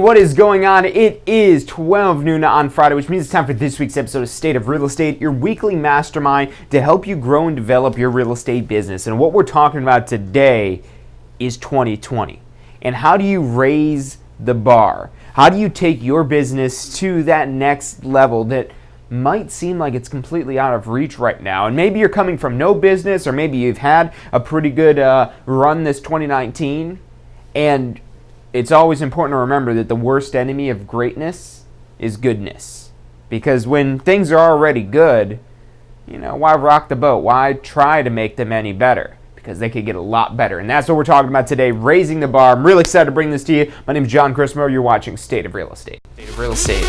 what is going on? It is 12 noon on Friday, which means it's time for this week's episode of State of Real Estate, your weekly mastermind to help you grow and develop your real estate business. And what we're talking about today is 2020. And how do you raise the bar? How do you take your business to that next level that might seem like it's completely out of reach right now? And maybe you're coming from no business, or maybe you've had a pretty good run this 2019, and it's always important to remember that the worst enemy of greatness is goodness. Because when things are already good, why rock the boat? Why try to make them any better? Because they could get a lot better. And that's what we're talking about today, raising the bar. I'm really excited to bring this to you. My name is John Chrismo. You're watching State of Real Estate. State of Real Estate.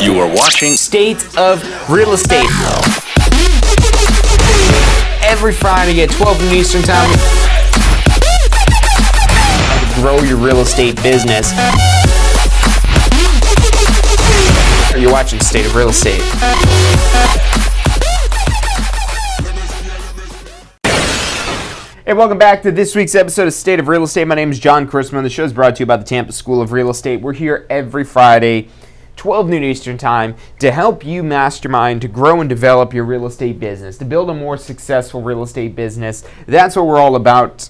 You are watching State of Real Estate. Every Friday at 12 noon Eastern Time. Grow your real estate business. You're watching State of Real Estate. Hey, welcome back to this week's episode of State of Real Estate. My name is John Chrisman. The show is brought to you by the Tampa School of Real Estate. We're here every Friday, 12 noon Eastern Time, to help you mastermind, to grow and develop your real estate business, to build a more successful real estate business. That's what we're all about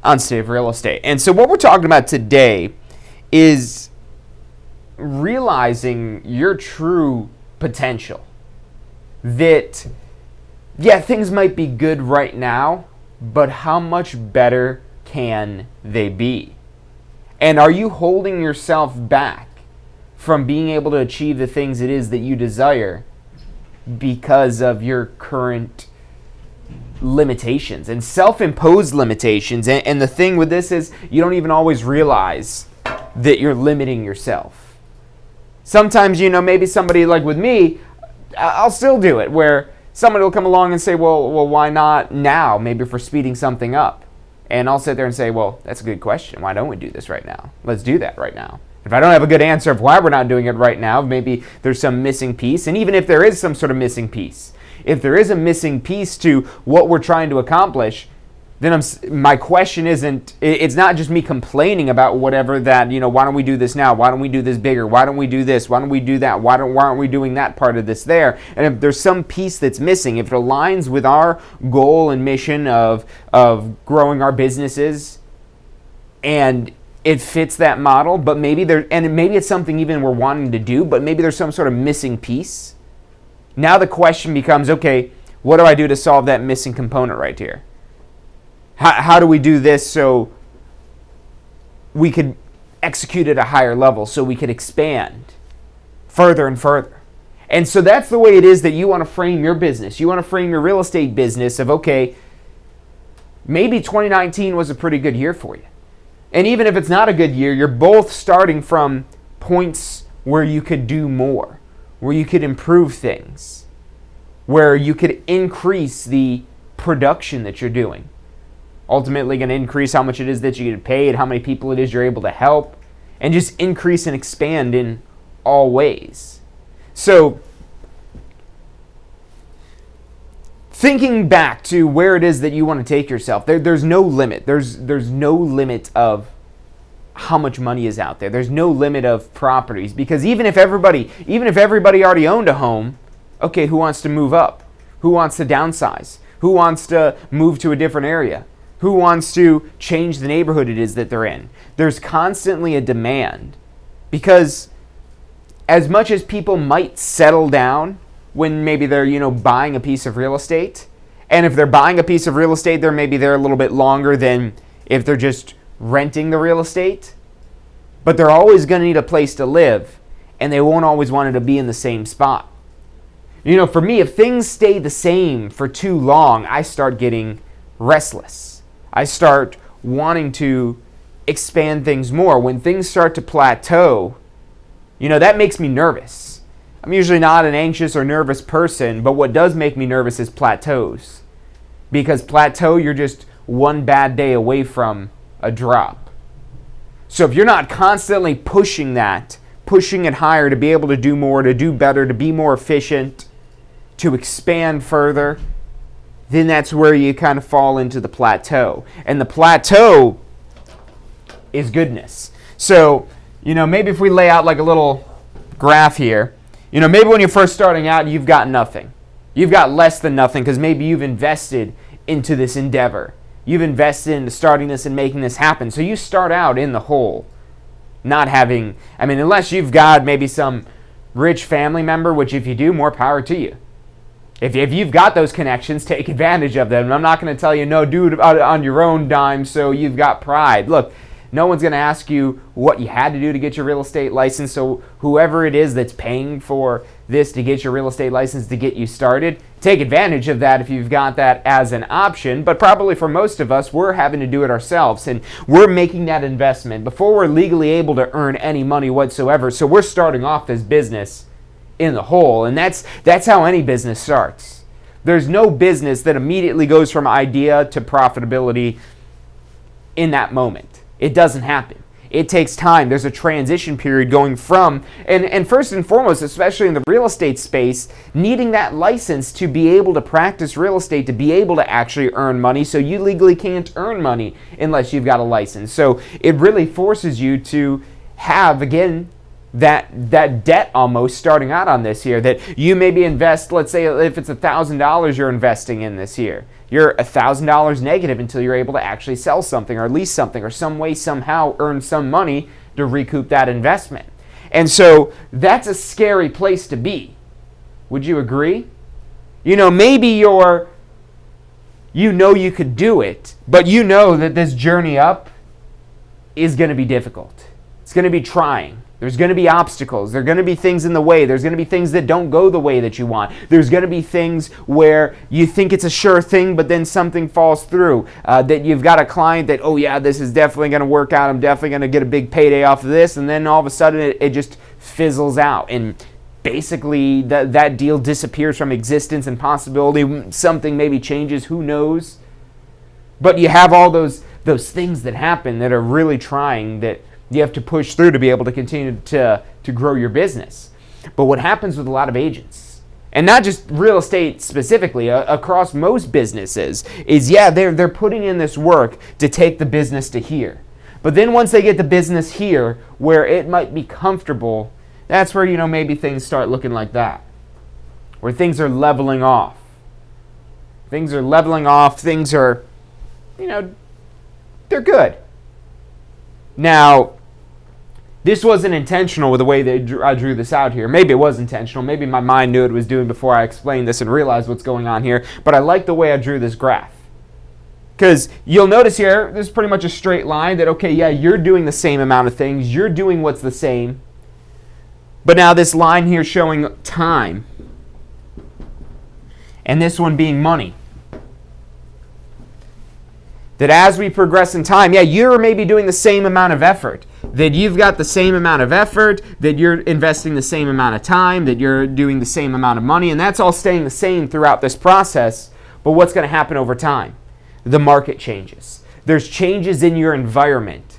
on State of Real Estate. And so what we're talking about today is realizing your true potential. That, yeah, things might be good right now, but how much better can they be? And are you holding yourself back from being able to achieve the things it is that you desire because of your current limitations and self-imposed limitations? And the thing with this is you don't even always realize that you're limiting yourself. Sometimes, maybe somebody like with me, I'll still do it, where somebody will come along and say, well, why not now? Maybe if we're speeding something up. And I'll sit there and say, well, that's a good question. Why don't we do this right now? Let's do that right now. If I don't have a good answer of why we're not doing it right now, maybe there's some missing piece. And even if there is some sort of missing piece, if there is a missing piece to what we're trying to accomplish, then my question it's not just me complaining about whatever that, why don't we do this now? Why don't we do this bigger? Why don't we do this? Why don't we do that? Why aren't we doing that part of this there? And if there's some piece that's missing, if it aligns with our goal and mission of growing our businesses, and it fits that model, but maybe it's something even we're wanting to do, but maybe there's some sort of missing piece. Now the question becomes, okay, what do I do to solve that missing component right here? How do we do this so we could execute at a higher level, so we could expand further and further? And so that's the way it is that you want to frame your business. You want to frame your real estate business of, okay, maybe 2019 was a pretty good year for you. And even if it's not a good year, you're both starting from points where you could do more, where you could improve things, where you could increase the production that you're doing. Ultimately going to increase how much it is that you get paid, how many people it is you're able to help, and just increase and expand in all ways. So, thinking back to where it is that you want to take yourself, there's no limit. There's no limit of how much money is out there. There's no limit of properties, because even if everybody already owned a home, okay, who wants to move up? Who wants to downsize? Who wants to move to a different area? Who wants to change the neighborhood it is that they're in? There's constantly a demand, because as much as people might settle down when maybe they're, buying a piece of real estate, and if they're buying a piece of real estate, they're maybe there a little bit longer than if they're just renting the real estate, but they're always going to need a place to live, and they won't always want it to be in the same spot. For me, if things stay the same for too long, I start getting restless. I start wanting to expand things more. When things start to plateau, that makes me nervous. I'm usually not an anxious or nervous person, but what does make me nervous is plateaus. Because plateau, you're just one bad day away from a drop. So if you're not constantly pushing it higher to be able to do more, to do better, to be more efficient, to expand further, then that's where you kind of fall into the plateau. And the plateau is goodness. So, maybe if we lay out like a little graph here, maybe when you're first starting out, you've got nothing. You've got less than nothing because maybe you've invested into this endeavor. You've invested into starting this and making this happen. So you start out in the hole, not having, unless you've got maybe some rich family member, which if you do, more power to you. If you've got those connections, take advantage of them. I'm not going to tell you, no, do it on your own dime so you've got pride. Look, no one's going to ask you what you had to do to get your real estate license. So whoever it is that's paying for this to get your real estate license to get you started, take advantage of that if you've got that as an option. But probably for most of us, we're having to do it ourselves. And we're making that investment before we're legally able to earn any money whatsoever. So we're starting off this business in the hole. And that's how any business starts. There's no business that immediately goes from idea to profitability in that moment. It doesn't happen. It takes time. There's a transition period going from, and first and foremost, especially in the real estate space, needing that license to be able to practice real estate, to be able to actually earn money. So you legally can't earn money unless you've got a license. So it really forces you to have, again, that debt almost starting out on this year, that you maybe invest, let's say if it's $1,000 you're investing in this year. You're $1,000 negative until you're able to actually sell something or lease something or some way, somehow earn some money to recoup that investment. And so that's a scary place to be. Would you agree? Maybe you could do it, but you know that this journey up is going to be difficult. It's going to be trying. There's going to be obstacles. There are going to be things in the way. There's going to be things that don't go the way that you want. There's going to be things where you think it's a sure thing, but then something falls through. That you've got a client that, oh yeah, this is definitely going to work out. I'm definitely going to get a big payday off of this. And then all of a sudden it just fizzles out. And basically that deal disappears from existence and possibility. Something maybe changes. Who knows? But you have all those things that happen that are really trying, that you have to push through to be able to continue to grow your business. But what happens with a lot of agents, and not just real estate specifically, across most businesses, is they're putting in this work to take the business to here. But then once they get the business here, where it might be comfortable, that's where maybe things start looking like that, where things are leveling off. Things are leveling off. Things are, they're good. Now, this wasn't intentional with the way I drew this out here. Maybe it was intentional. Maybe my mind knew what it was doing before I explained this and realized what's going on here. But I like the way I drew this graph. Because you'll notice here, this is pretty much a straight line that, okay, yeah, you're doing the same amount of things. You're doing what's the same. But now this line here showing time. And this one being money. That as we progress in time, you're maybe doing the same amount of effort. That you've got the same amount of effort, that you're investing the same amount of time, that you're doing the same amount of money, and that's all staying the same throughout this process. But what's going to happen over time? The market changes. There's changes in your environment.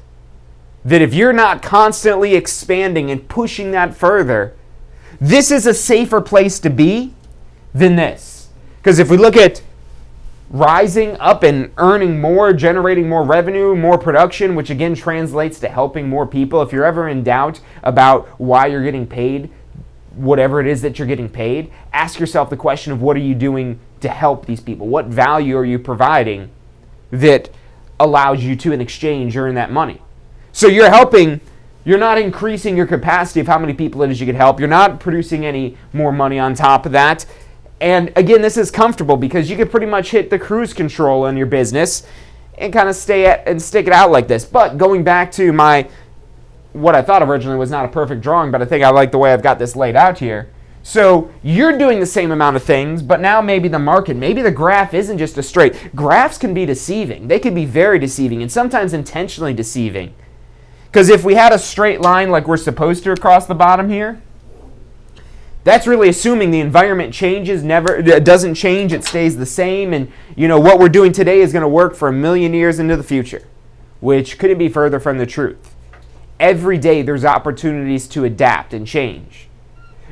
That if you're not constantly expanding and pushing that further, this is a safer place to be than this. Because if we look at rising up and earning more, generating more revenue, more production, which again translates to helping more people. If you're ever in doubt about why you're getting paid, whatever it is that you're getting paid, ask yourself the question of what are you doing to help these people? What value are you providing that allows you to, in exchange, earn that money? So you're helping, you're not increasing your capacity of how many people it is you could help. You're not producing any more money on top of that. And again, this is comfortable because you can pretty much hit the cruise control in your business and kind of stick it out like this. But going back to what I thought originally was not a perfect drawing, but I think I like the way I've got this laid out here. So you're doing the same amount of things, but now maybe the market, maybe the graph isn't just a straight. Graphs can be deceiving. They can be very deceiving and sometimes intentionally deceiving. Because if we had a straight line like we're supposed to across the bottom here, that's really assuming the environment changes, it doesn't change, it stays the same, and what we're doing today is going to work for 1,000,000 years into the future, which couldn't be further from the truth. Every day there's opportunities to adapt and change.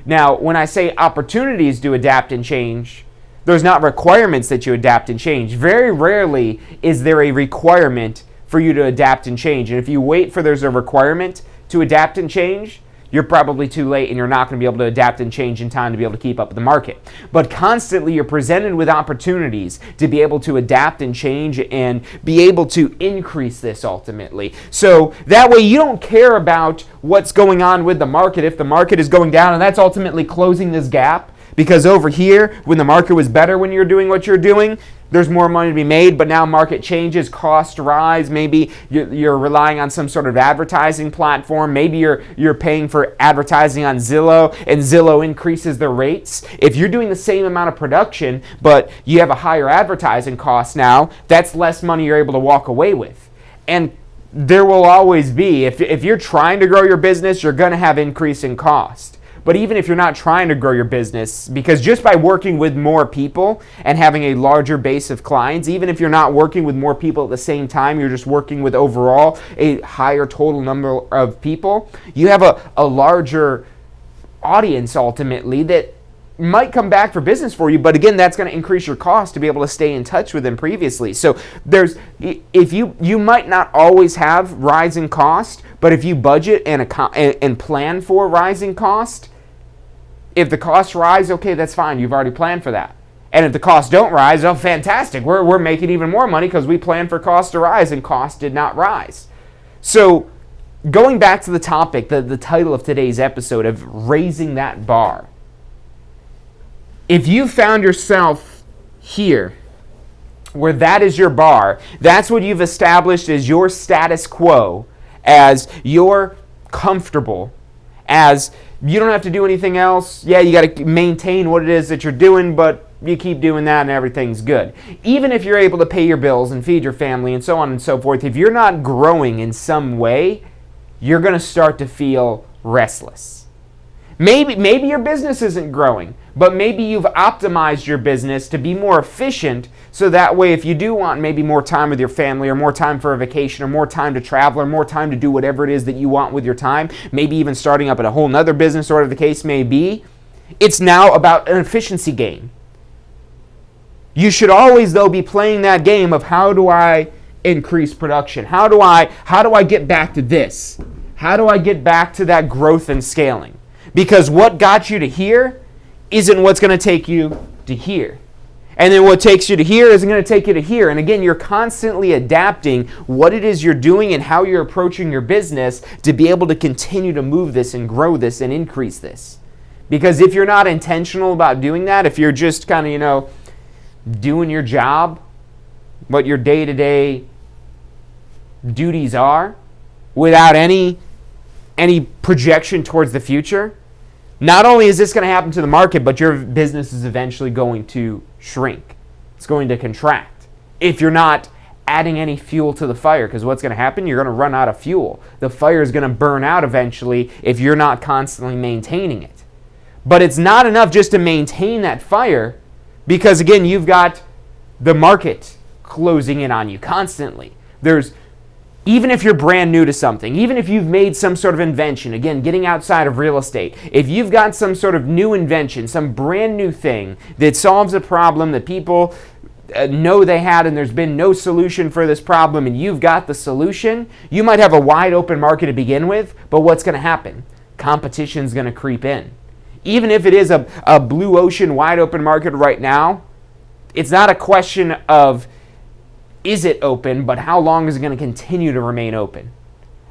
Now, when I say opportunities to adapt and change, there's not requirements that you adapt and change. Very rarely is there a requirement for you to adapt and change. And if you wait for there's a requirement to adapt and change, you're probably too late and you're not going to be able to adapt and change in time to be able to keep up with the market. But constantly you're presented with opportunities to be able to adapt and change and be able to increase this ultimately. So that way you don't care about what's going on with the market if the market is going down, and that's ultimately closing this gap. Because over here, when the market was better when you're doing what you're doing, there's more money to be made, but now market changes, costs rise, maybe you're relying on some sort of advertising platform, maybe you're paying for advertising on Zillow, and Zillow increases their rates. If you're doing the same amount of production, but you have a higher advertising cost now, that's less money you're able to walk away with. And there will always be, if you're trying to grow your business, you're going to have increasing cost. But even if you're not trying to grow your business, because just by working with more people and having a larger base of clients, even if you're not working with more people at the same time, you're just working with overall a higher total number of people, you have a larger audience ultimately that might come back for business for you, but again, that's going to increase your cost to be able to stay in touch with them previously. So if you might not always have rising cost, but if you budget and plan for rising cost, if the costs rise, okay, that's fine. You've already planned for that. And if the costs don't rise, oh, fantastic. We're making even more money because we planned for costs to rise and costs did not rise. So going back to the topic, the title of today's episode of raising that bar. If you found yourself here, where that is your bar, that's what you've established as your status quo, as you're comfortable, as you don't have to do anything else. Yeah, you got to maintain what it is that you're doing, but you keep doing that and everything's good. Even if you're able to pay your bills and feed your family and so on and so forth, if you're not growing in some way, you're going to start to feel restless. Maybe your business isn't growing, but maybe you've optimized your business to be more efficient, so that way if you do want maybe more time with your family or more time for a vacation or more time to travel or more time to do whatever it is that you want with your time, maybe even starting up at a whole nother business or whatever the case may be, it's now about an efficiency game. You should always, though, be playing that game of how do I increase production? How do I get back to this? How do I get back to that growth and scaling? Because what got you to here isn't what's going to take you to here. And then what takes you to here isn't going to take you to here. And again, you're constantly adapting what it is you're doing and how you're approaching your business to be able to continue to move this and grow this and increase this. Because if you're not intentional about doing that, if you're just kind of, doing your job, what your day-to-day duties are, without any projection towards the future, not only is this going to happen to the market, but your business is eventually going to shrink. It's going to contract if you're not adding any fuel to the fire, because what's going to happen? You're going to run out of fuel. The fire is going to burn out eventually if you're not constantly maintaining it. But it's not enough just to maintain that fire, because again, you've got the market closing in on you constantly. Even if you're brand new to something, even if you've made some sort of invention, again, getting outside of real estate, if you've got some sort of new invention, some brand new thing that solves a problem that people know they had and there's been no solution for this problem and you've got the solution, you might have a wide open market to begin with, but what's going to happen? Competition's going to creep in. Even if it is a blue ocean wide open market right now, it's not a question of is it open, but how long is it going to continue to remain open?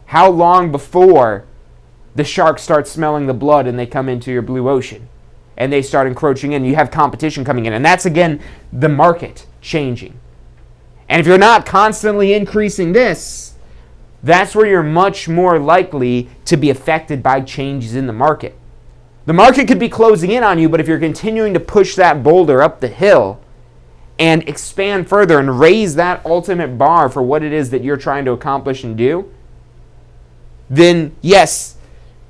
How long before the sharks start smelling the blood and they come into your blue ocean and they start encroaching in? You have competition coming in, and that's again the market changing. And if you're not constantly increasing this, that's where you're much more likely to be affected by changes in the market. The market could be closing in on you, but if you're continuing to push that boulder up the hill and expand further and raise that ultimate bar for what it is that you're trying to accomplish and do, then yes,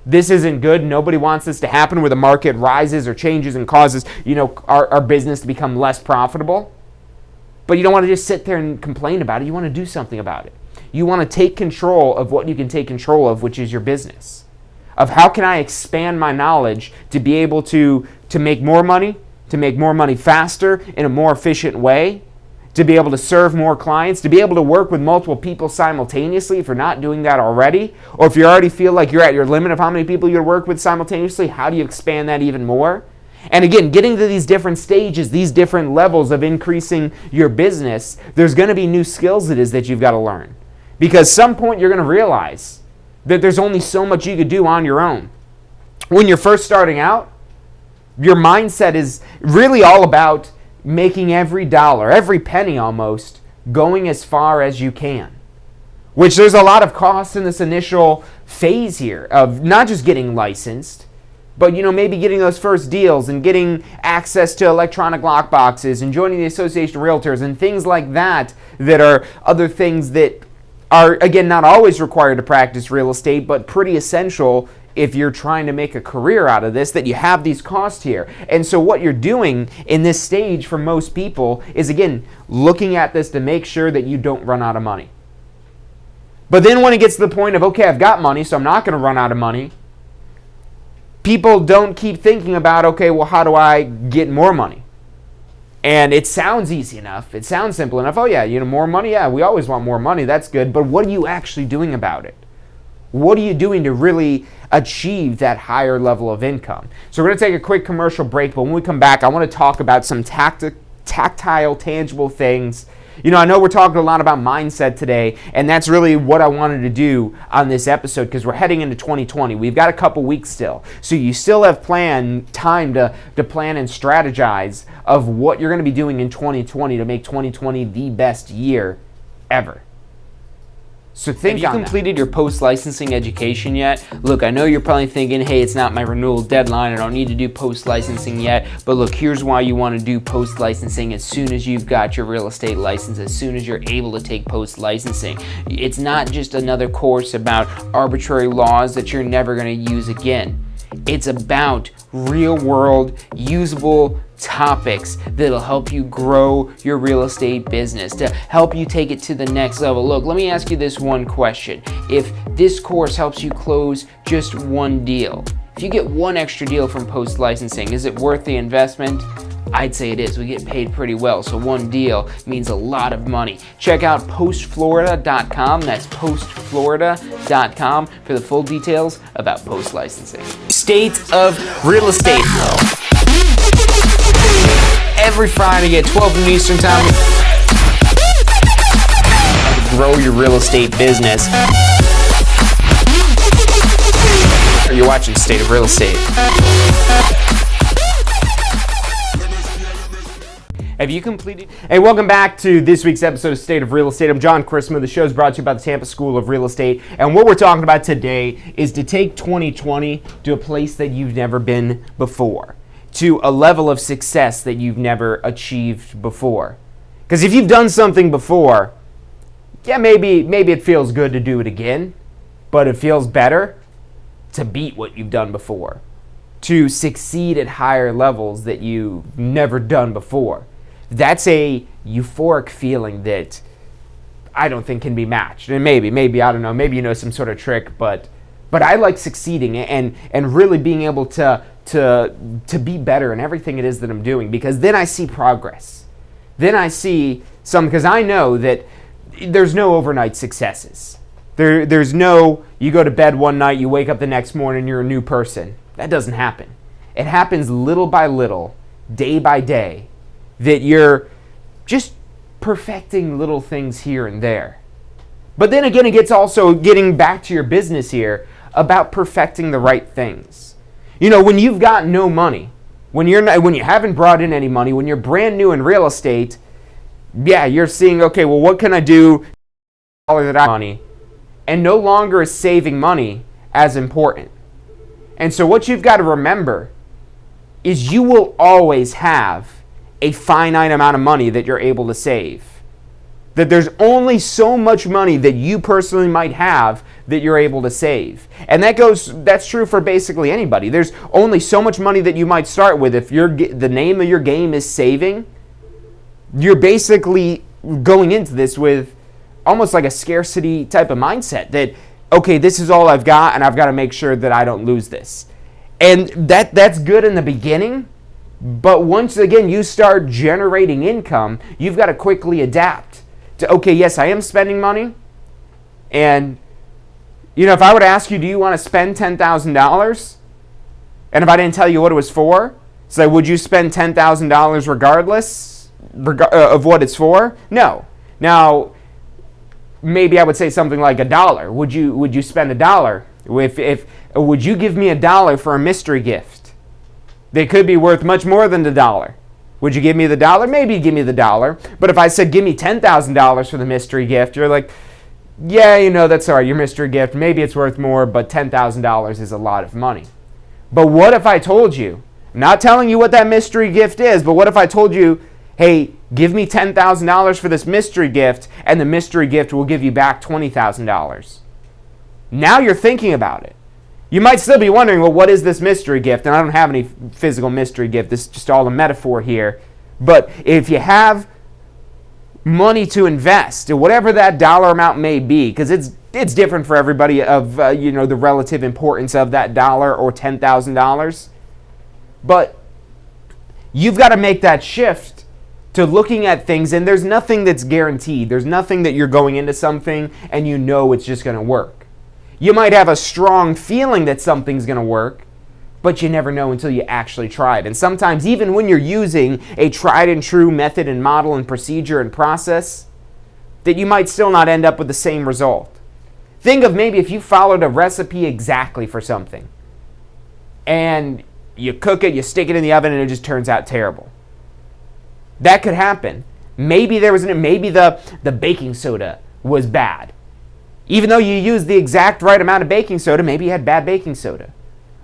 this isn't good. Nobody wants this to happen where the market rises or changes and causes, our business to become less profitable. But you don't want to just sit there and complain about it. You want to do something about it. You want to take control of what you can take control of, which is your business. of how can I expand my knowledge to be able to make more money faster in a more efficient way, to be able to serve more clients, to be able to work with multiple people simultaneously if you're not doing that already, or if you already feel like you're at your limit of how many people you work with simultaneously, how do you expand that even more? And again, getting to these different stages, these different levels of increasing your business, there's going to be new skills it is that you've got to learn. Because some point you're going to realize that there's only so much you could do on your own. When you're first starting out, your mindset is really all about making every dollar, every penny almost, going as far as you can. Which there's a lot of cost in this initial phase here of not just getting licensed, but maybe getting those first deals and getting access to electronic lock boxes and joining the Association of Realtors and things like that are other things that are, again, not always required to practice real estate, but pretty essential if you're trying to make a career out of this, that you have these costs here. And so what you're doing in this stage for most people is, again, looking at this to make sure that you don't run out of money. But then when it gets to the point of, okay, I've got money, so I'm not going to run out of money, people don't keep thinking about, okay, well, how do I get more money? And it sounds easy enough. It sounds simple enough. Oh, yeah, more money? Yeah, we always want more money. That's good. But what are you actually doing about it? What are you doing to really achieve that higher level of income? So we're going to take a quick commercial break, but when we come back, I want to talk about some tactile, tangible things. I know we're talking a lot about mindset today, and that's really what I wanted to do on this episode because we're heading into 2020. We've got a couple weeks still. So you still have time to plan and strategize of what you're going to be doing in 2020 to make 2020 the best year ever. So think. Have you completed your post-licensing education yet? Look, I know you're probably thinking, hey, it's not my renewal deadline. I don't need to do post-licensing yet. But look, here's why you want to do post-licensing as soon as you've got your real estate license, as soon as you're able to take post-licensing. It's not just another course about arbitrary laws that you're never going to use again. It's about real-world, usable topics that'll help you grow your real estate business, to help you take it to the next level. Look, let me ask you this one question. If this course helps you close just one deal, if you get one extra deal from post-licensing, is it worth the investment? I'd say it is. We get paid pretty well, so one deal means a lot of money. Check out postflorida.com. That's postflorida.com for the full details about post-licensing. State of Real Estate. Every Friday at 12 noon Eastern Time. Grow your real estate business. You're watching State of Real Estate. Have you completed? Hey, welcome back to this week's episode of State of Real Estate. I'm John Christma. The show is brought to you by the Tampa School of Real Estate. And what we're talking about today is to take 2020 to a place that you've never been before, to a level of success that you've never achieved before. Because if you've done something before, yeah, maybe it feels good to do it again, but it feels better to beat what you've done before, to succeed at higher levels that you've never done before. That's a euphoric feeling that I don't think can be matched. And maybe I don't know, maybe you know some sort of trick, but I like succeeding and really being able to be better in everything it is that I'm doing, because then I see progress. Then I see because I know that there's no overnight successes. There's no, you go to bed one night, you wake up the next morning, you're a new person. That doesn't happen. It happens little by little, day by day, that you're just perfecting little things here and there. But then again, it gets also getting back to your business here about perfecting the right things. When you've got no money, when you haven't brought in any money, when you're brand new in real estate, yeah, you're seeing, okay, well, what can I do that I money? And no longer is saving money as important. And so what you've got to remember is you will always have a finite amount of money that you're able to save. That there's only so much money that you personally might have that you're able to save. And that's true for basically anybody. There's only so much money that you might start with. If the name of your game is saving, you're basically going into this with almost like a scarcity type of mindset that okay, this is all I've got, and I've got to make sure that I don't lose this. And that's good in the beginning, but once again you start generating income, you've got to quickly adapt to, okay, yes, I am spending money, and if I were to ask you, do you want to spend $10,000? And if I didn't tell you what it was for, so would you spend $10,000 regardless of what it's for? No. Now, maybe I would say something like $1. Would you spend $1? If would you give me $1 for a mystery gift? They could be worth much more than $1. Would you give me the $1? Maybe you'd give me the $1. But if I said give me $10,000 for the mystery gift, you're like, yeah, that's all right, your mystery gift, maybe it's worth more, but $10,000 is a lot of money. But what if I told you, I'm not telling you what that mystery gift is, but what if I told you, hey, give me $10,000 for this mystery gift, and the mystery gift will give you back $20,000. Now you're thinking about it. You might still be wondering, well, what is this mystery gift? And I don't have any physical mystery gift. This is just all a metaphor here. But if you have money to invest, whatever that dollar amount may be, because it's different for everybody of the relative importance of that dollar or $10,000. But you've got to make that shift to looking at things, and there's nothing that's guaranteed. There's nothing that you're going into something and it's just going to work. You might have a strong feeling that something's going to work, but you never know until you actually try it. And sometimes, even when you're using a tried and true method and model and procedure and process, that you might still not end up with the same result. Think of maybe if you followed a recipe exactly for something, and you cook it, you stick it in the oven, and it just turns out terrible. That could happen. Maybe the baking soda was bad. Even though you used the exact right amount of baking soda, maybe you had bad baking soda.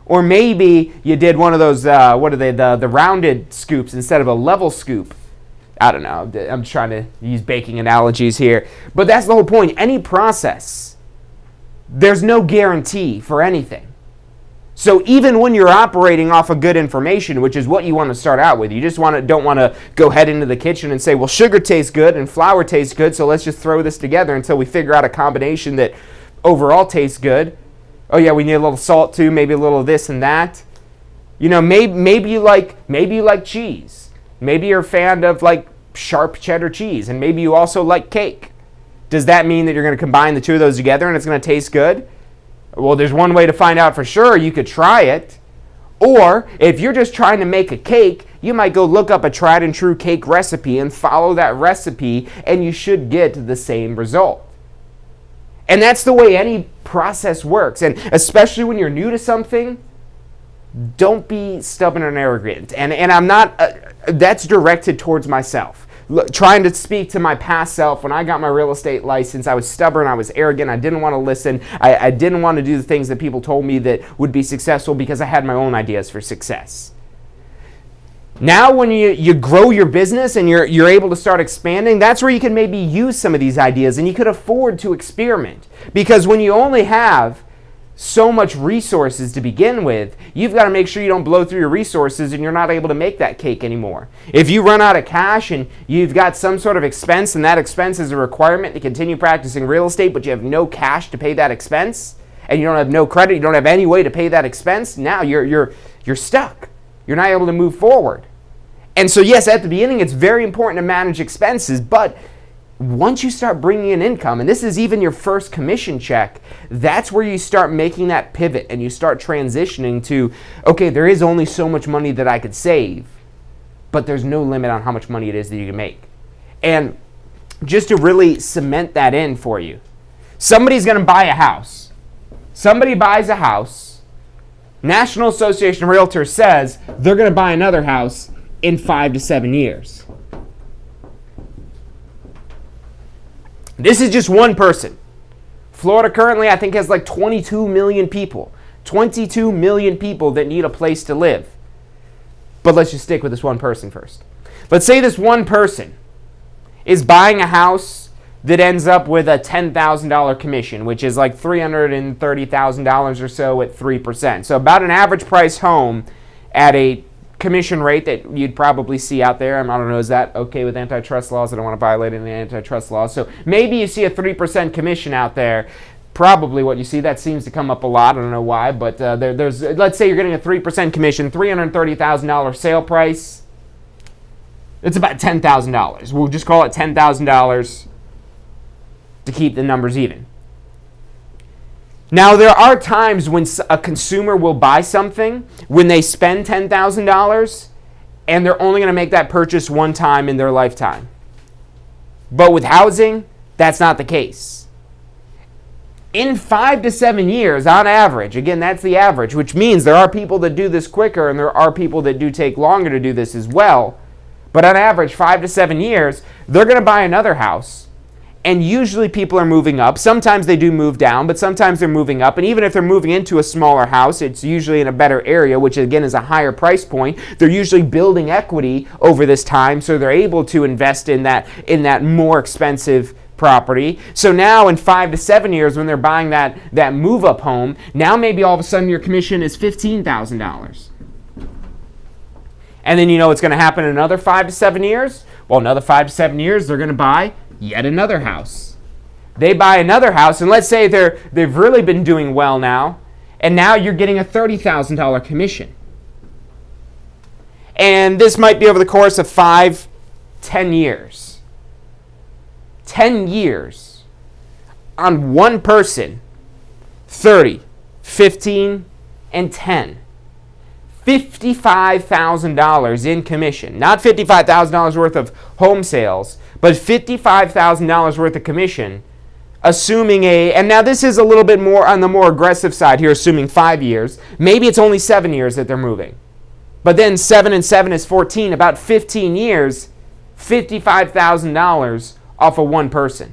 Or maybe you did one of those, the rounded scoops instead of a level scoop. I don't know. I'm trying to use baking analogies here. But that's the whole point. Any process, there's no guarantee for anything. So even when you're operating off of good information, which is what you want to start out with, you just don't want to go head into the kitchen and say, well, sugar tastes good and flour tastes good, so let's just throw this together until we figure out a combination that overall tastes good. Oh yeah, we need a little salt too, maybe a little of this and that. Maybe you like cheese. Maybe you're a fan of like sharp cheddar cheese, and maybe you also like cake. Does that mean that you're going to combine the two of those together and it's going to taste good? Well, there's one way to find out for sure. You could try it. Or if you're just trying to make a cake, you might go look up a tried and true cake recipe and follow that recipe, and you should get the same result. And that's the way any process works. And especially when you're new to something, don't be stubborn and arrogant. And I'm not, that's directed towards myself. Trying to speak to my past self. When I got my real estate license, I was stubborn, I was arrogant, I didn't want to listen, I didn't want to do the things that people told me that would be successful because I had my own ideas for success. Now when you grow your business and you're able to start expanding, that's where you can maybe use some of these ideas, and you could afford to experiment. Because when you only have so much resources to begin with, you've got to make sure you don't blow through your resources and you're not able to make that cake anymore. If you run out of cash and you've got some sort of expense, and that expense is a requirement to continue practicing real estate, but you have no cash to pay that expense, and you don't have no credit, you don't have any way to pay that expense, now you're stuck. You're not able to move forward. And so yes, at the beginning it's very important to manage expenses, but once you start bringing in income, and this is even your first commission check, that's where you start making that pivot and you start transitioning to, okay, there is only so much money that I could save, but there's no limit on how much money it is that you can make. And just to really cement that in for you, somebody's going to buy a house. Somebody buys a house. National Association of Realtors says they're going to buy another house in 5 to 7 years. This is just one person. Florida currently, I think, has like 22 million people. 22 million people that need a place to live. But let's just stick with this one person first. Let's say this one person is buying a house that ends up with a $10,000 commission, which is like $330,000 or so at 3%. So about an average price home at a commission rate that you'd probably see out there. I don't know, is that okay with antitrust laws? I don't want to violate any antitrust laws. So maybe you see a 3% commission out there. probably what you see. That seems to come up a lot. I don't know why, but there's, let's say you're getting a 3% commission, $330,000 sale price. It's about $10,000. We'll just call it $10,000 to keep the numbers even. Now, there are times when a consumer will buy something when they spend $10,000 and they're only going to make that purchase one time in their lifetime. But with housing, that's not the case. In 5 to 7 years, on average, again, that's the average, which means there are people that do this quicker and there are people that do take longer to do this as well. But on average, 5 to 7 years, they're going to buy another house. And usually people are moving up. Sometimes they do move down, but sometimes they're moving up. And even if they're moving into a smaller house, it's usually in a better area, which again is a higher price point. They're usually building equity over this time, so they're able to invest in that more expensive property. So now in 5 to 7 years, when they're buying that move-up home, now maybe all of a sudden your commission is $15,000. And then you know what's going to happen in another 5 to 7 years? Well, another 5 to 7 years, they're going to buy yet another house. They buy another house, and let's say they've really been doing well now, and now you're getting a $30,000 commission. And this might be over the course of 5, 10 years. 10 years on one person, 30, 15, and 10. $55,000 in commission. Not $55,000 worth of home sales, but $55,000 worth of commission, assuming and now this is a little bit more on the more aggressive side here, assuming 5 years. Maybe it's only 7 years that they're moving. But then 7 and 7 is 14, about 15 years, $55,000 off of one person.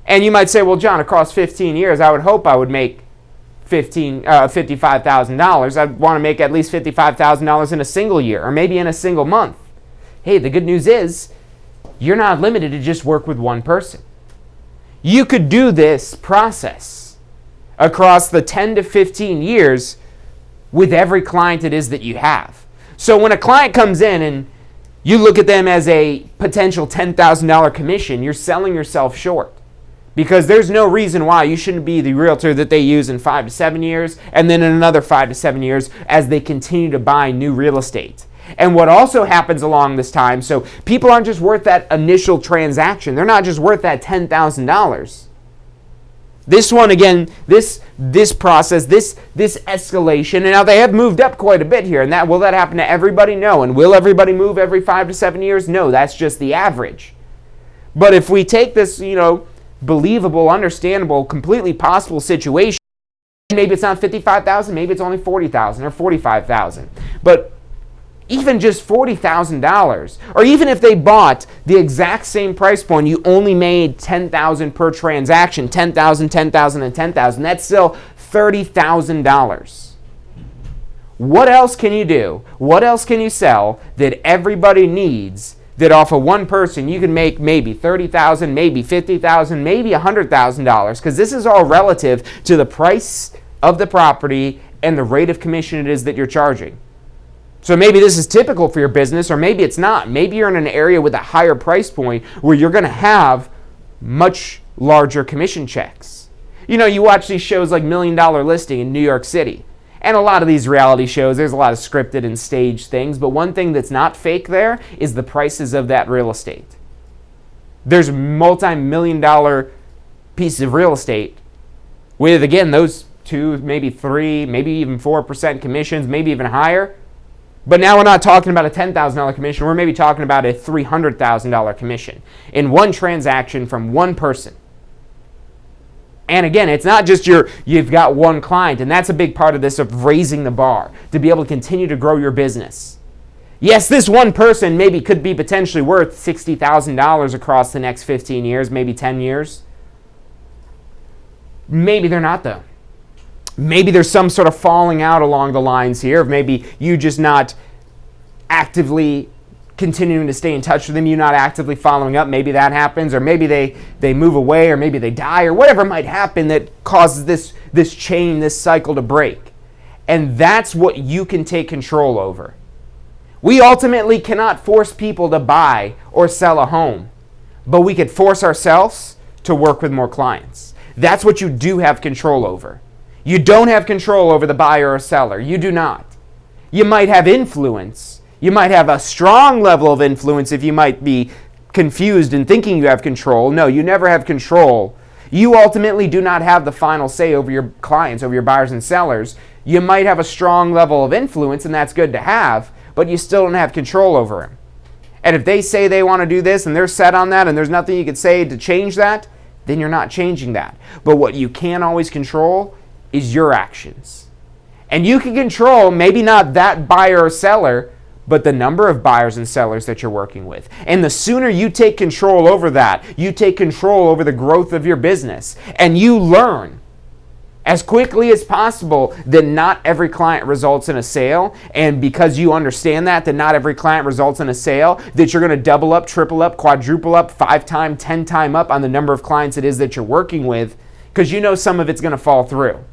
And you might say, well, John, across 15 years, I would hope I would make $55,000. I'd want to make at least $55,000 in a single year, or maybe in a single month. Hey, the good news is, you're not limited to just work with one person. You could do this process across the 10 to 15 years with every client it is that you have. So when a client comes in and you look at them as a potential $10,000 commission, you're selling yourself short. Because there's no reason why you shouldn't be the realtor that they use in 5 to 7 years, and then in another 5 to 7 years as they continue to buy new real estate. And what also happens along this time, so people aren't just worth that initial transaction. They're not just worth that $10,000. This one, again, this process, this escalation, and now they have moved up quite a bit here. And will that happen to everybody? No. And will everybody move every 5 to 7 years? No, that's just the average. But if we take this, believable, understandable, completely possible situation, maybe it's not $55,000, maybe it's only $40,000 or $45,000. But even just $40,000, or even if they bought the exact same price point, you only made $10,000 per transaction, $10,000, $10,000, and $10,000, that's still $30,000. What else can you do? What else can you sell that everybody needs, that off of one person you can make maybe $30,000, maybe $50,000, maybe $100,000, because this is all relative to the price of the property and the rate of commission it is that you're charging. So maybe this is typical for your business, or maybe it's not. Maybe you're in an area with a higher price point where you're going to have much larger commission checks. You watch these shows like $1 Million Listing in New York City. And a lot of these reality shows, there's a lot of scripted and staged things, but one thing that's not fake there is the prices of that real estate. There's multi-million-dollar pieces of real estate with, again, those 2, maybe 3, maybe even 4% commissions, maybe even higher. But now we're not talking about a $10,000 commission. We're maybe talking about a $300,000 commission in one transaction from one person. And again, it's not just you've got one client, and that's a big part of this, of raising the bar to be able to continue to grow your business. Yes, this one person maybe could be potentially worth $60,000 across the next 15 years, maybe 10 years. Maybe they're not, though. Maybe there's some sort of falling out along the lines here, of maybe you just not actively continuing to stay in touch with them, you not actively following up. Maybe that happens, or maybe they move away, or maybe they die, or whatever might happen that causes this chain, this cycle to break. And that's what you can take control over. We ultimately cannot force people to buy or sell a home, but we could force ourselves to work with more clients. That's what you do have control over. You don't have control over the buyer or seller. You do not. You might have influence. You might have a strong level of influence if you might be confused and thinking you have control. No, you never have control. You ultimately do not have the final say over your clients, over your buyers and sellers. You might have a strong level of influence, and that's good to have, but you still don't have control over them. And if they say they want to do this and they're set on that and there's nothing you can say to change that, then you're not changing that. But what you can always control is your actions. And you can control maybe not that buyer or seller, but the number of buyers and sellers that you're working with. And the sooner you take control over that, you take control over the growth of your business, and you learn as quickly as possible that not every client results in a sale, and because you understand that not every client results in a sale, that you're going to double up, triple up, quadruple up, 5-time, 10-time up on the number of clients it is that you're working with, because you know some of it's going to fall through.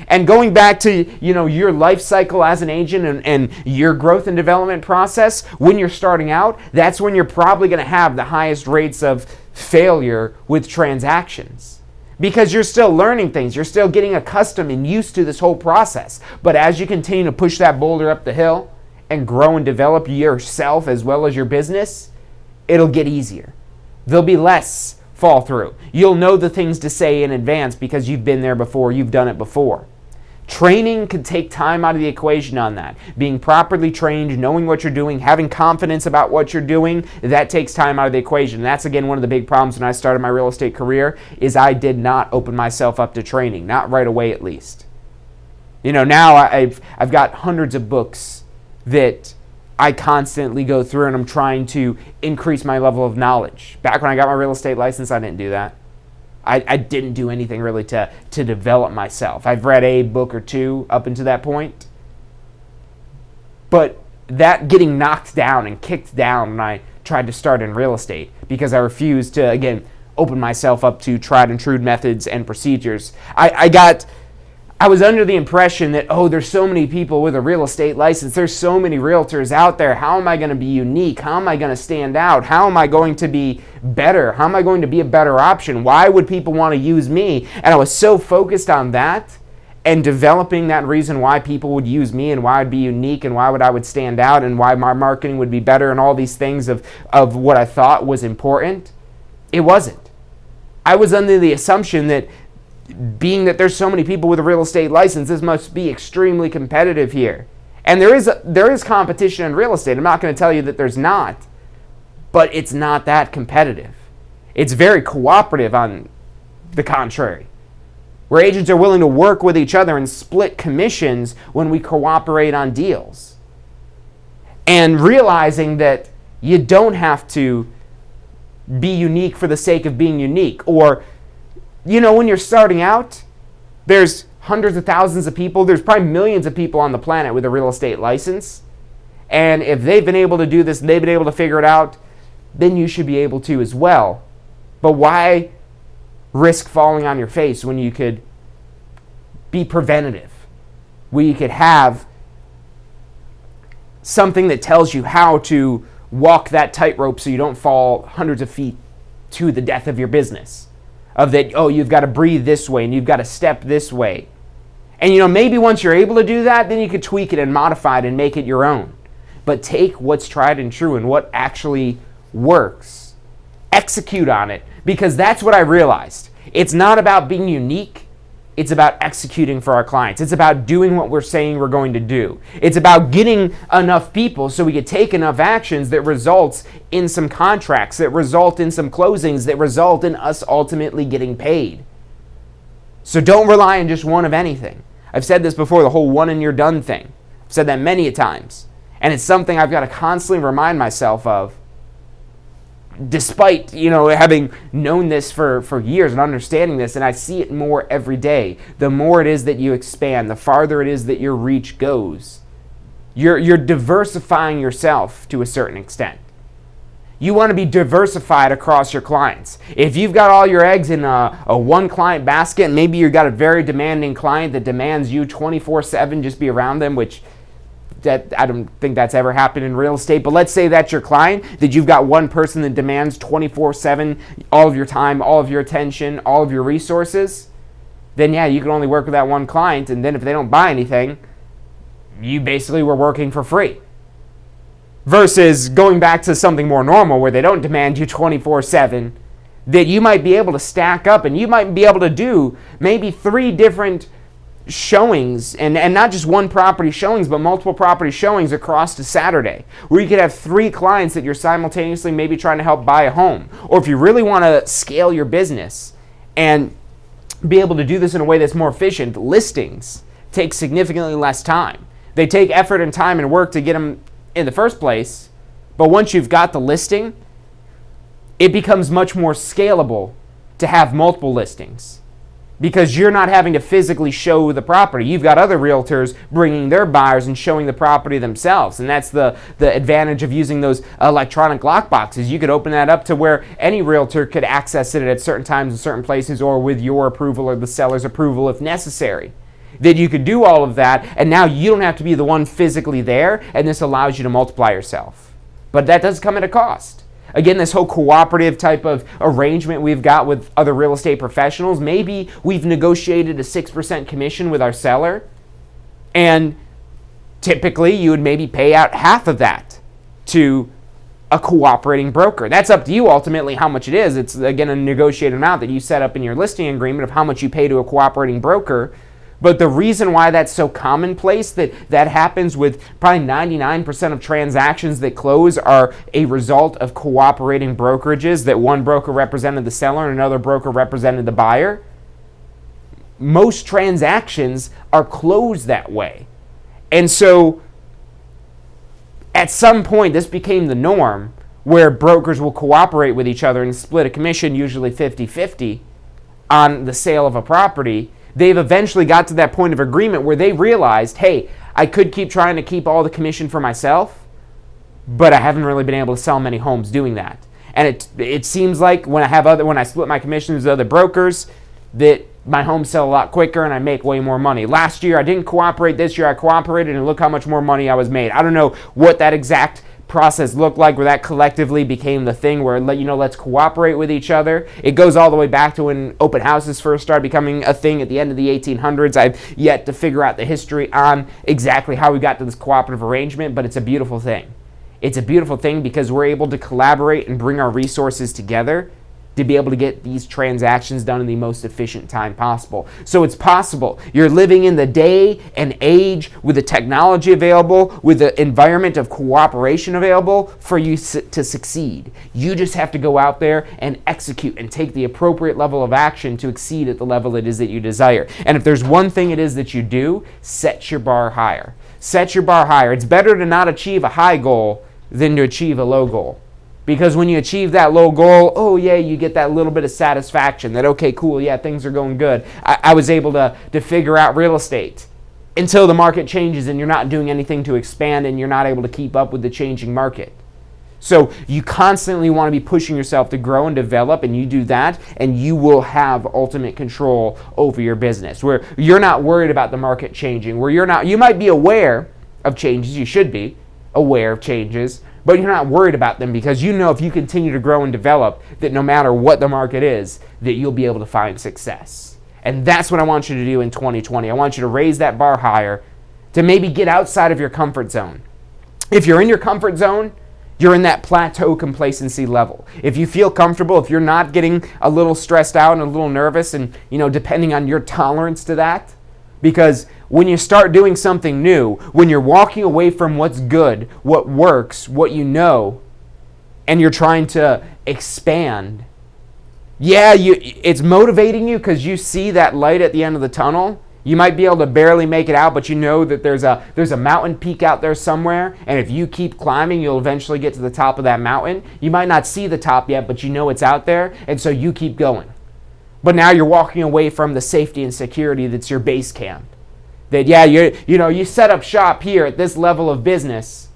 And going back to, your life cycle as an agent and your growth and development process, when you're starting out, that's when you're probably going to have the highest rates of failure with transactions. Because you're still learning things. You're still getting accustomed and used to this whole process. But as you continue to push that boulder up the hill and grow and develop yourself as well as your business, it'll get easier. There'll be less fall through. You'll know the things to say in advance because you've been there before, you've done it before. Training can take time out of the equation on that. Being properly trained, knowing what you're doing, having confidence about what you're doing, that takes time out of the equation. And that's, again, one of the big problems when I started my real estate career is I did not open myself up to training, not right away at least. Now I've got hundreds of books that I constantly go through, and I'm trying to increase my level of knowledge. Back when I got my real estate license, I didn't do that. I didn't do anything really to develop myself. I've read a book or two up until that point. But that getting knocked down and kicked down when I tried to start in real estate because I refused to, again, open myself up to tried and true methods and procedures. I was under the impression that, there's so many people with a real estate license. There's so many realtors out there. How am I going to be unique? How am I going to stand out? How am I going to be better? How am I going to be a better option? Why would people want to use me? And I was so focused on that and developing that reason why people would use me and why I'd be unique and why I would stand out and why my marketing would be better and all these things of what I thought was important. It wasn't. I was under the assumption that being that there's so many people with a real estate license, this must be extremely competitive here. And there is competition in real estate. I'm not going to tell you that there's not, but it's not that competitive. It's very cooperative on the contrary, where agents are willing to work with each other and split commissions when we cooperate on deals. And realizing that you don't have to be unique for the sake of being unique, or when you're starting out, there's hundreds of thousands of people, there's probably millions of people on the planet with a real estate license. And if they've been able to do this and they've been able to figure it out, then you should be able to as well. But why risk falling on your face when you could be preventative? Where you could have something that tells you how to walk that tightrope so you don't fall hundreds of feet to the death of your business. Of that, you've got to breathe this way and you've got to step this way. And maybe once you're able to do that, then you could tweak it and modify it and make it your own. But take what's tried and true and what actually works. Execute on it, because that's what I realized. It's not about being unique. It's about executing for our clients. It's about doing what we're saying we're going to do. It's about getting enough people so we can take enough actions that results in some contracts, that result in some closings, that result in us ultimately getting paid. So don't rely on just one of anything. I've said this before, the whole one and you're done thing. I've said that many a times. And it's something I've got to constantly remind myself of. Despite, having known this for years and understanding this, and I see it more every day. The more it is that you expand, the farther it is that your reach goes. You're diversifying yourself to a certain extent. You want to be diversified across your clients. If you've got all your eggs in a one client basket, and maybe you've got a very demanding client that demands you 24/7 just be around them, which I don't think that's ever happened in real estate, but let's say that's your client, that you've got one person that demands 24/7 all of your time, all of your attention, all of your resources, then yeah, you can only work with that one client, and then if they don't buy anything, you basically were working for free. Versus going back to something more normal where they don't demand you 24/7, that you might be able to stack up and you might be able to do maybe 3 different showings, and not just one property showings, but multiple property showings across a Saturday, where you could have 3 clients that you're simultaneously maybe trying to help buy a home. Or if you really want to scale your business and be able to do this in a way that's more efficient, listings take significantly less time. They take effort and time and work to get them in the first place, but once you've got the listing, it becomes much more scalable to have multiple listings, because you're not having to physically show the property. You've got other realtors bringing their buyers and showing the property themselves, and that's the advantage of using those electronic lock boxes. You could open that up to where any realtor could access it at certain times in certain places, or with your approval or the seller's approval if necessary. That you could do all of that, and now you don't have to be the one physically there, and this allows you to multiply yourself. But that does come at a cost. Again, this whole cooperative type of arrangement we've got with other real estate professionals, maybe we've negotiated a 6% commission with our seller, and typically you would maybe pay out half of that to a cooperating broker. That's up to you ultimately how much it is. It's, again, a negotiated amount that you set up in your listing agreement of how much you pay to a cooperating broker. But the reason why that's so commonplace, that happens with probably 99% of transactions that close, are a result of cooperating brokerages, that one broker represented the seller and another broker represented the buyer. Most transactions are closed that way. And so at some point this became the norm, where brokers will cooperate with each other and split a commission, usually 50-50, on the sale of a property. They've eventually got to that point of agreement where they realized, hey, I could keep trying to keep all the commission for myself, but I haven't really been able to sell many homes doing that. And it seems like when I split my commissions with other brokers, that my homes sell a lot quicker and I make way more money. Last year I didn't cooperate. This year I cooperated, and look how much more money I was made. I don't know what that exact process looked like, where that collectively became the thing where, let's cooperate with each other. It goes all the way back to when open houses first started becoming a thing at the end of the 1800s. I've yet to figure out the history on exactly how we got to this cooperative arrangement, but it's a beautiful thing. It's a beautiful thing because we're able to collaborate and bring our resources together to be able to get these transactions done in the most efficient time possible. So it's possible. You're living in the day and age with the technology available, with the environment of cooperation available for you to succeed. You just have to go out there and execute and take the appropriate level of action to exceed at the level it is that you desire. And if there's one thing it is that you do, set your bar higher. Set your bar higher. It's better to not achieve a high goal than to achieve a low goal. Because when you achieve that low goal, oh yeah, you get that little bit of satisfaction that, okay, cool, yeah, things are going good. I was able to figure out real estate, until the market changes and you're not doing anything to expand and you're not able to keep up with the changing market. So you constantly want to be pushing yourself to grow and develop, and you do that, and you will have ultimate control over your business, where you're not worried about the market changing, where you might be aware of changes, you should be aware of changes, but you're not worried about them, because you know if you continue to grow and develop, that no matter what the market is, that you'll be able to find success. And that's what I want you to do in 2020. I want you to raise that bar higher, to maybe get outside of your comfort zone. If you're in your comfort zone, you're in that plateau complacency level. If you feel comfortable, if you're not getting a little stressed out and a little nervous, and depending on your tolerance to that, because when you start doing something new, when you're walking away from what's good, what works, what you know, and you're trying to expand, it's motivating you because you see that light at the end of the tunnel. You might be able to barely make it out, but you know that there's a mountain peak out there somewhere, and if you keep climbing, you'll eventually get to the top of that mountain. You might not see the top yet, but you know it's out there, and so you keep going. But now you're walking away from the safety and security that's your base camp. That you set up shop here at this level of business,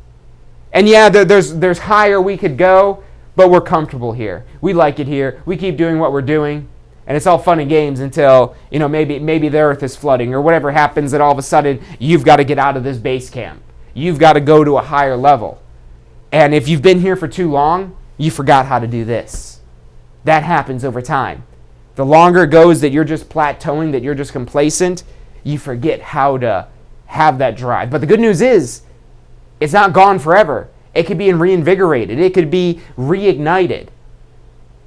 and there's higher we could go, but we're comfortable here. We like it here. We keep doing what we're doing, and it's all fun and games until maybe the earth is flooding or whatever happens, that all of a sudden you've got to get out of this base camp. You've got to go to a higher level. And if you've been here for too long, you forgot how to do this. That happens over time. The longer it goes that you're just plateauing, that you're just complacent, you forget how to have that drive. But the good news is, it's not gone forever. It could be reinvigorated. It could be reignited.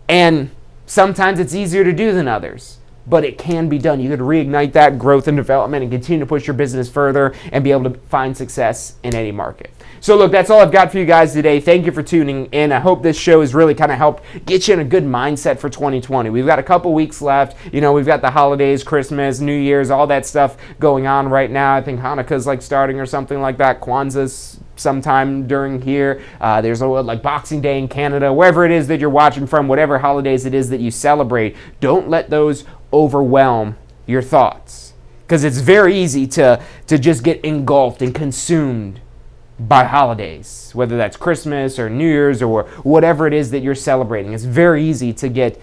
And sometimes it's easier to do than others, but it can be done. You could reignite that growth and development and continue to push your business further and be able to find success in any market. So look, that's all I've got for you guys today. Thank you for tuning in. I hope this show has really kind of helped get you in a good mindset for 2020. We've got a couple weeks left. We've got the holidays, Christmas, New Year's, all that stuff going on right now. I think Hanukkah's like starting or something like that. Kwanzaa's sometime during here. There's like Boxing Day in Canada, wherever it is that you're watching from, whatever holidays it is that you celebrate. Don't let those overwhelm your thoughts, because it's very easy to just get engulfed and consumed by holidays, whether that's Christmas or New Year's or whatever it is that you're celebrating. It's very easy to get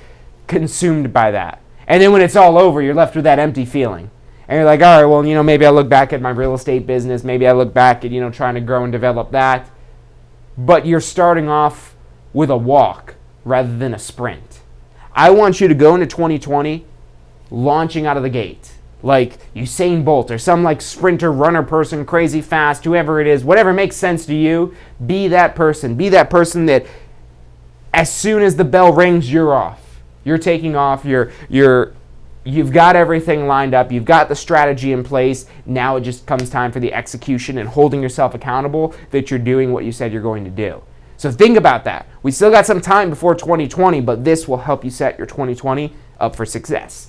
consumed by that. And then when it's all over, you're left with that empty feeling. And you're like, all right, well, maybe I look back at my real estate business. Maybe I look back at, trying to grow and develop that. But you're starting off with a walk rather than a sprint. I want you to go into 2020 launching out of the gate. Like Usain Bolt or some like sprinter, runner person, crazy fast, whoever it is, whatever makes sense to you, be that person. Be that person that as soon as the bell rings, you're off. You're taking off. You've got everything lined up. You've got the strategy in place. Now it just comes time for the execution and holding yourself accountable that you're doing what you said you're going to do. So think about that. We still got some time before 2020, but this will help you set your 2020 up for success.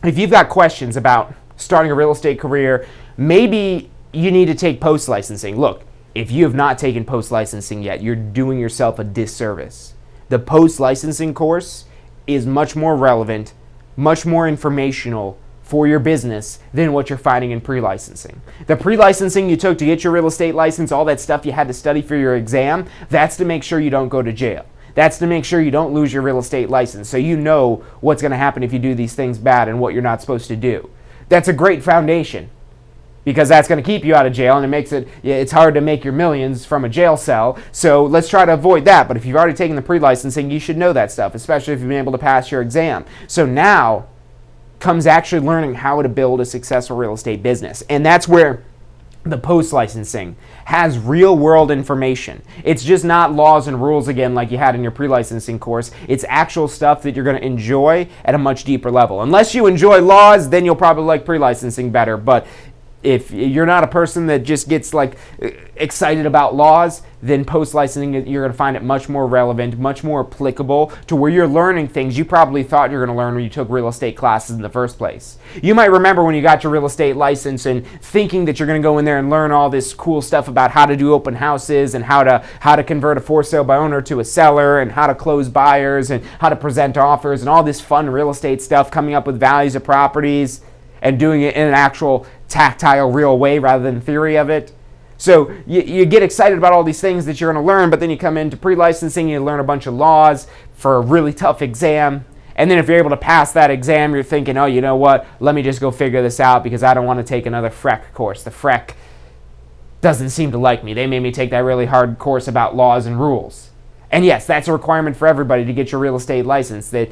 If you've got questions about starting a real estate career, maybe you need to take post-licensing. Look, if you have not taken post-licensing yet, you're doing yourself a disservice. The post-licensing course is much more relevant, much more informational for your business than what you're finding in pre-licensing. The pre-licensing you took to get your real estate license, all that stuff you had to study for your exam, that's to make sure you don't go to jail. That's to make sure you don't lose your real estate license, so you know what's going to happen if you do these things bad and what you're not supposed to do. That's a great foundation, because that's going to keep you out of jail, and it's hard to make your millions from a jail cell, so let's try to avoid that. But if you've already taken the pre-licensing, you should know that stuff, especially if you've been able to pass your exam. So now comes actually learning how to build a successful real estate business, and that's where the post-licensing has real-world information. It's just not laws and rules again like you had in your pre-licensing course. It's actual stuff that you're going to enjoy at a much deeper level. Unless you enjoy laws, then you'll probably like pre-licensing better. But if you're not a person that just gets like excited about laws, then post-licensing, you're going to find it much more relevant, much more applicable to where you're learning things you probably thought you were going to learn when you took real estate classes in the first place. You might remember when you got your real estate license and thinking that you're going to go in there and learn all this cool stuff about how to do open houses and how to convert a for sale by owner to a seller and how to close buyers and how to present offers and all this fun real estate stuff, coming up with values of properties and doing it in an actual tactile, real way rather than theory of it. So you get excited about all these things that you're going to learn, but then you come into pre-licensing, you learn a bunch of laws for a really tough exam, and then if you're able to pass that exam, you're thinking, oh, you know what, let me just go figure this out because I don't want to take another FREC course. The FREC doesn't seem to like me. They made me take that really hard course about laws and rules. And yes, that's a requirement for everybody to get your real estate license, that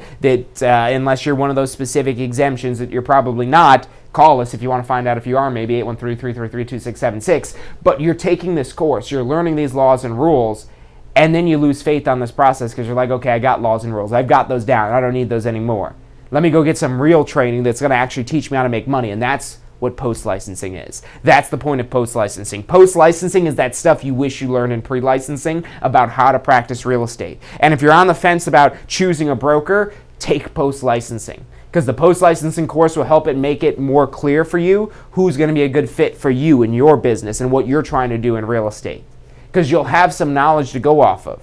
unless you're one of those specific exemptions that you're probably not. Call us if you want to find out if you are, maybe 813-333-2676. But you're taking this course, you're learning these laws and rules, and then you lose faith on this process because you're like, okay, I got laws and rules. I've got those down. I don't need those anymore. Let me go get some real training that's going to actually teach me how to make money. And that's what post-licensing is. That's the point of post-licensing. Post-licensing is that stuff you wish you learned in pre-licensing about how to practice real estate. And if you're on the fence about choosing a broker, take post-licensing. Because the post-licensing course will help it make it more clear for you who's going to be a good fit for you in your business and what you're trying to do in real estate. Because you'll have some knowledge to go off of.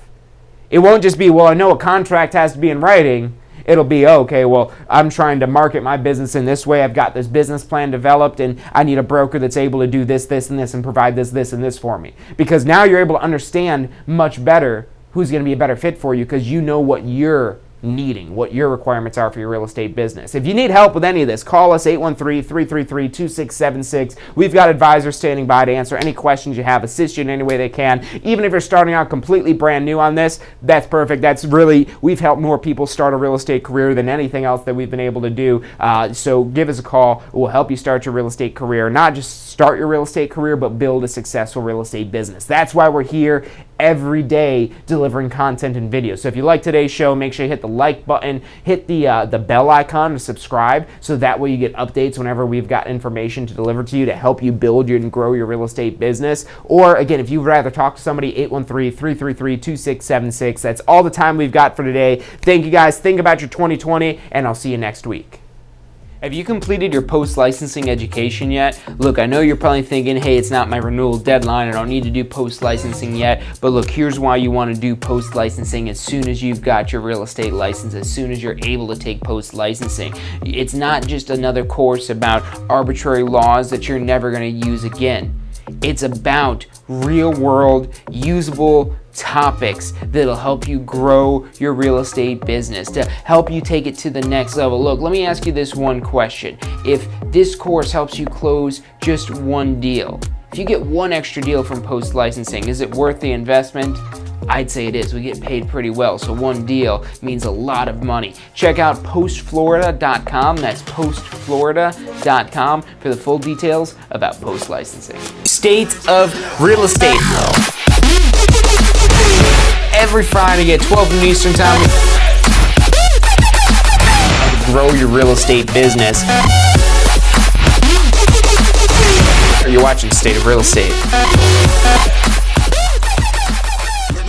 It won't just be, well, I know a contract has to be in writing. It'll be, okay, well, I'm trying to market my business in this way. I've got this business plan developed, and I need a broker that's able to do this, this, and this, and provide this, this, and this for me. Because now you're able to understand much better who's going to be a better fit for you because you know what you're needing, what your requirements are for your real estate business. If you need help with any of this, call us 813-333-2676. We've got advisors standing by to answer any questions you have, assist you in any way they can. Even if you're starting out completely brand new on this, that's perfect. That's really, we've helped more people start a real estate career than anything else that we've been able to do. So give us a call. We'll help you start your real estate career. Not just start your real estate career, but build a successful real estate business. That's why we're here every day delivering content and videos. So if you like today's show, make sure you hit the like button, hit the bell icon to subscribe, so that way you get updates whenever we've got information to deliver to you to help you build and grow your real estate business. Or again, if you'd rather talk to somebody, 813-333-2676. That's all the time we've got for today. Thank you guys. Think about your 2020, and I'll see you next week. Have you completed your post-licensing education yet? Look, I know you're probably thinking, hey, it's not my renewal deadline, I don't need to do post-licensing yet, but look, here's why you want to do post-licensing as soon as you've got your real estate license, as soon as you're able to take post-licensing. It's not just another course about arbitrary laws that you're never going to use again. It's about real-world, usable topics that'll help you grow your real estate business, to help you take it to the next level. Look, let me ask you this one question. If this course helps you close just one deal, if you get one extra deal from post-licensing, is it worth the investment? I'd say it is. We get paid pretty well, so one deal means a lot of money. Check out postflorida.com. That's postflorida.com for the full details about post-licensing. State of real estate. Every Friday at 12 noon Eastern Time. Grow your real estate business. You're watching State of Real Estate.